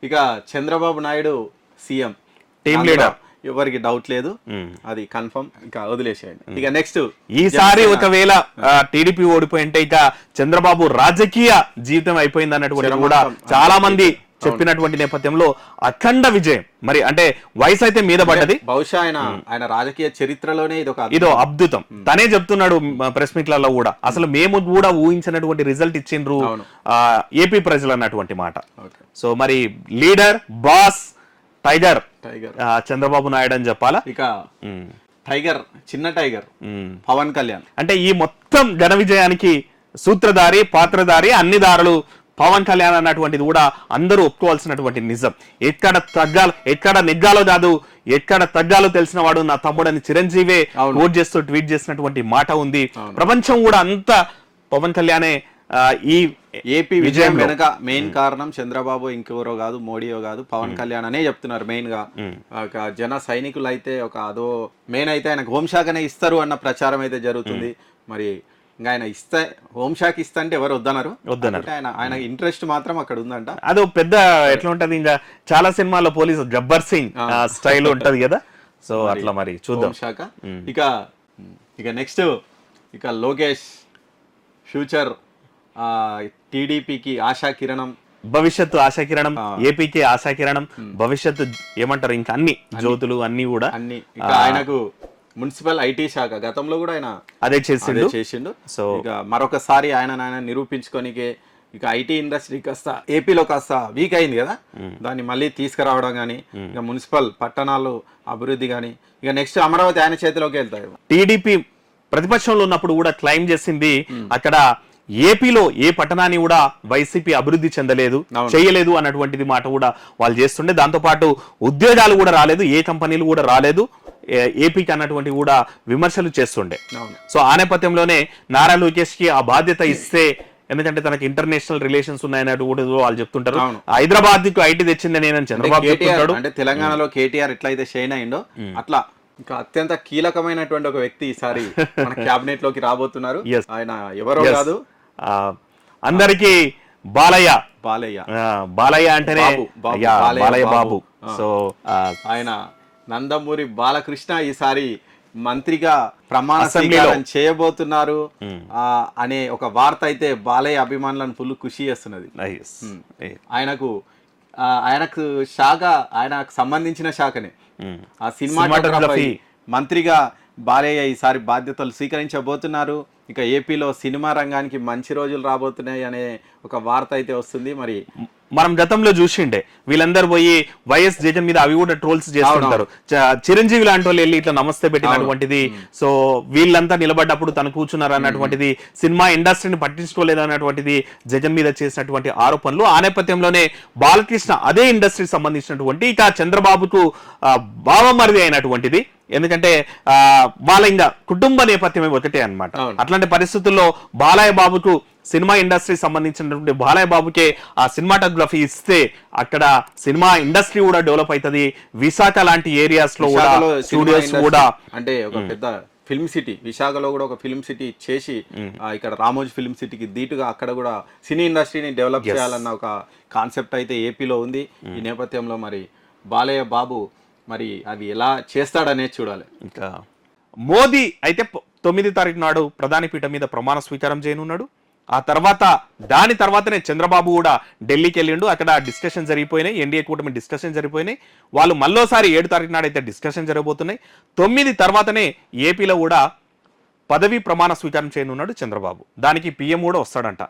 ఇక Chandrababu Naidu CM team leader ఎవరికి doubt లేదు, అది కన్ఫర్మ్. ఇక వదిలేసేయండి. ఇక నెక్స్ట్ ఈసారి ఒకవేళ టీడీపీ ఓడిపోయింటే ఇక చంద్రబాబు రాజకీయ జీవితం అయిపోయింది అన్నటువంటి కూడా చాలా మంది చెప్పినటువంటి నేపథ్యంలో అఖండ విజయం. మరి అంటే వయసు అయితే మీద పడ్డది, బహుశా ఆయన రాజకీయ చరిత్రలోనే ఇదో అద్భుతం. తనే చెప్తున్నాడు ప్రెస్ మీట్లలో కూడా, అసలు మేము కూడా ఊహించినటువంటి రిజల్ట్ ఇచ్చిండ్రు ఏపీ ప్రజలు అన్నటువంటి మాట. సో మరి leader, boss, tiger Chandrababu Naidu అని చెప్పాలా. ఇక టైగర్, చిన్న టైగర్ పవన్ కళ్యాణ్. అంటే ఈ మొత్తం ఘన విజయానికి సూత్రధారి, పాత్రధారి, అన్ని దారులు పవన్ కళ్యాణ్ అన్నటువంటిది కూడా అందరూ ఒప్పుకోవాల్సినటువంటి నిజం. ఎక్కడ నెగ్గాలో కాదు, ఎక్కడ తగ్గాలో తెలిసిన వాడు నా తమ్ముడని చిరంజీవే ఓట్ చేస్తూ ట్వీట్ చేసినటువంటి మాట ఉంది. ప్రపంచం కూడా అంతా పవన్ కళ్యాణే ఈ ఏపీ విజయం వెనక మెయిన్ కారణం చంద్రబాబు ఇంకెవరో కాదు, మోడీయో కాదు, పవన్ కళ్యాణ్ అనే చెప్తున్నారు మెయిన్ గా. జన సైనికులు అయితే మెయిన్ అయితే ఆయనకు హోంశాఖనే ఇస్తారు అన్న ప్రచారం అయితే జరుగుతుంది. మరి ఇంకా ఆయన హోంశాఖ ఇస్తా అంటే ఎవరు వద్దన్నారు. ఆయన ఇంట్రెస్ట్ మాత్రం అక్కడ ఉందంట. అదో పెద్ద ఎట్లా ఉంటది, ఇంకా చాలా సినిమాల్లో పోలీసు గబ్బర్ సింగ్ స్టైల్ ఉంటది కదా. సో అట్లా మరి చూద్దాం హోంశాఖ. ఇక నెక్స్ట్ ఇక లోకేష్ ఫ్యూచర్ టీడీపీకి ఆశాకిరణం, భవిష్యత్తు ఆశాకిరణం, ఏపీకి ఆశాకిరణం, భవిష్యత్తు ఏమంటారు ఇంకా అన్ని జ్యోతులు అన్ని కూడా అన్ని. ఇక ఆయనకు మున్సిపల్ ఐటీ శాఖ గతంలో కూడా ఆయన అదే చేసిండు. సో ఇక మరొకసారి ఆయన నిరూపించుకోనికే ఇక ఐటీ ఇండస్ట్రీ కాస్త ఏపీలో కాస్త వీక్ అయింది కదా, దాన్ని మళ్ళీ తీసుకురావడం కానీ, ఇక మున్సిపల్ పట్టణాలు అభివృద్ధి కానీ. ఇక నెక్స్ట్ అమరావతి ఆయన చేతిలోకి వెళ్తాయి. టీడీపీ ప్రతిపక్షంలో ఉన్నప్పుడు కూడా క్లైమ్ చేసింది అక్కడ ఏపీలో ఏ పట్టణాన్ని కూడా వైసీపీ అభివృద్ధి చేయలేదు అన్నటువంటిది మాట కూడా వాళ్ళు చేస్తుండే. దాంతో పాటు ఉద్యోగాలు కూడా రాలేదు, ఏ కంపెనీలు కూడా రాలేదు ఏపీకి అన్నటువంటి కూడా విమర్శలు చేస్తుండే. సో ఆ నేపథ్యంలోనే నారా లోకేష్ కి ఆ బాధ్యత ఇస్తే, ఎందుకంటే తనకి ఇంటర్నేషనల్ రిలేషన్స్ ఉన్నాయన్నట్టు కూడా వాళ్ళు చెప్తుంటారు. హైదరాబాద్ కు ఐటీ తెచ్చింది నేను చంద్రబాబు చెప్తుంటాడు. అంటే తెలంగాణలో కేటీఆర్ ఎట్లయితే షైన్ అయిందో అట్లా ఇంకా అత్యంత కీలకమైనటువంటి ఒక వ్యక్తి ఈసారి మన క్యాబినెట్ లోకి రాబోతున్నారు. ఆయన ఎవరో కాదు, అందరికి బాలయ్య అంటేనే బాలయ్య బాబు. సో ఆయన నందమూరి బాలకృష్ణ ఈసారి మంత్రిగా ప్రమాణ స్వీకారం చేయబోతున్నారు అనే ఒక వార్త అయితే బాలయ్య అభిమానులను ఫుల్ ఖుషి చేస్తున్నది. ఆయనకు శాఖ, ఆయనకు సంబంధించిన శాఖనే ఆ సినిమాటోగ్రఫీ మంత్రిగా బాలయ్య ఈసారి బాధ్యతలు స్వీకరించబోతున్నారు. ఇక ఏపీలో సినిమా రంగానికి మంచి రోజులు రాబోతున్నాయి అనే ఒక వార్త అయితే వస్తుంది. మరి మనం గతంలో చూసిండే వీళ్ళందరూ పోయి వైఎస్ జగన్ మీద అవి కూడా ట్రోల్స్ చేస్తుంటారు. చిరంజీవి లాంటి వాళ్ళు వెళ్ళి ఇట్లా నమస్తే పెట్టినటువంటిది. సో వీళ్ళంతా నిలబడ్డప్పుడు తను కూర్చున్నారు అన్నటువంటిది, సినిమా ఇండస్ట్రీని పట్టించుకోలేదు అన్నటువంటిది జగన్ మీద చేసినటువంటి ఆరోపణలు. ఆ నేపథ్యంలోనే బాలకృష్ణ అదే ఇండస్ట్రీకి సంబంధించినటువంటి ఇక చంద్రబాబుకు బావమరిది అయినటువంటిది, ఎందుకంటే వాళ్ళ ఇంకా కుటుంబ నేపథ్యమే ఒకటే అన్నమాట. అట్లాంటి పరిస్థితుల్లో బాలయ్య బాబుకు సినిమా ఇండస్ట్రీ సంబంధించినటువంటి బాలయ్య బాబుకే ఆ సినిమాటోగ్రఫీ ఇస్తే అక్కడ సినిమా ఇండస్ట్రీ కూడా డెవలప్ అవుతుంది. విశాఖ లాంటి ఏరియాస్ లో కూడా స్టూడియోస్ కూడా, అంటే ఒక పెద్ద ఫిల్మ్ సిటీ విశాఖలో కూడా ఒక ఫిల్మ్ సిటీ చేసి ఇక్కడ రామోజీ ఫిల్మ్ సిటీకి దీటుగా అక్కడ కూడా సినీ ఇండస్ట్రీని డెవలప్ చేయాలన్న ఒక కాన్సెప్ట్ అయితే ఏపీలో ఉంది. ఈ నేపథ్యంలో మరి బాలయ్య బాబు మరి అవి ఎలా చేస్తాడనేది చూడాలి. ఇంకా మోదీ అయితే 9వ తారీఖు నాడు ప్రధాని పీఠం మీద ప్రమాణ స్వీకారం చేయనున్నాడు. ఆ తర్వాత దాని తర్వాతనే చంద్రబాబు కూడా ఢిల్లీకి వెళ్ళిండు. అక్కడ డిస్కషన్ జరిగిపోయినాయి, ఎన్డీఏ కూటమి డిస్కషన్ జరిగిపోయినాయి. వాళ్ళు మళ్ళోసారి 7వ తారీఖు నాడు అయితే డిస్కషన్ జరగబోతున్నాయి. 9 తర్వాతనే ఏపీలో కూడా పదవి ప్రమాణ స్వీకారం చేయనున్నాడు చంద్రబాబు. దానికి పీఎం కూడా వస్తాడంట.